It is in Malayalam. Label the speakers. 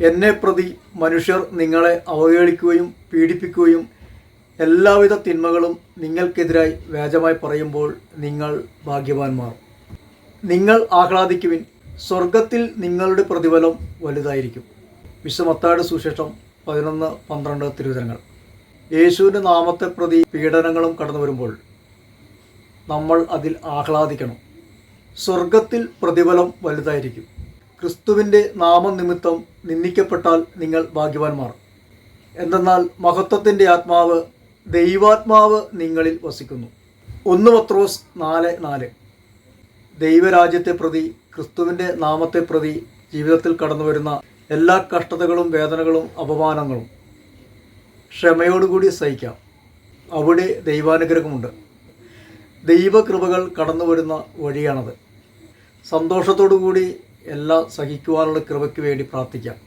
Speaker 1: എന്നെ പ്രതി മനുഷ്യർ നിങ്ങളെ അവഹേളിക്കുകയും പീഡിപ്പിക്കുകയും എല്ലാവിധ തിന്മകളും നിങ്ങൾക്കെതിരായി വ്യാജമായി പറയുമ്പോൾ നിങ്ങൾ ഭാഗ്യവാന്മാർ. നിങ്ങൾ ആഹ്ലാദിക്കുവിൻ, സ്വർഗത്തിൽ നിങ്ങളുടെ പ്രതിഫലം വലുതായിരിക്കും. വിശുദ്ധ മത്തായിയുടെ സുവിശേഷം 11:12 തിരുവചനങ്ങൾ. യേശുവിൻ്റെ നാമത്തെ പ്രതി പീഡനങ്ങളും കടന്നു വരുമ്പോൾ നമ്മൾ അതിൽ ആഹ്ലാദിക്കണം. സ്വർഗത്തിൽ പ്രതിഫലം വലുതായിരിക്കും. ക്രിസ്തുവിൻ്റെ നാമനിമിത്തം നിന്ദിക്കപ്പെട്ടാൽ നിങ്ങൾ ഭാഗ്യവാന്മാർ. എന്തെന്നാൽ മഹത്വത്തിൻ്റെ ആത്മാവ്, ദൈവാത്മാവ് നിങ്ങളിൽ വസിക്കുന്നു. 1 പത്രോസ് 4:4. ദൈവരാജ്യത്തെ പ്രതി, ക്രിസ്തുവിൻ്റെ നാമത്തെ പ്രതി ജീവിതത്തിൽ കടന്നു വരുന്ന എല്ലാ കഷ്ടതകളും വേദനകളും അപമാനങ്ങളും ക്ഷമയോടുകൂടി സഹിക്കാം. അവിടെ ദൈവാനുഗ്രഹമുണ്ട്. ദൈവകൃപകൾ കടന്നു വരുന്ന വഴിയാണത്. സന്തോഷത്തോടു കൂടി എല്ലാം സഹിക്കുവാനുള്ള കൃപയ്ക്ക് വേണ്ടി പ്രാർത്ഥിക്കാം.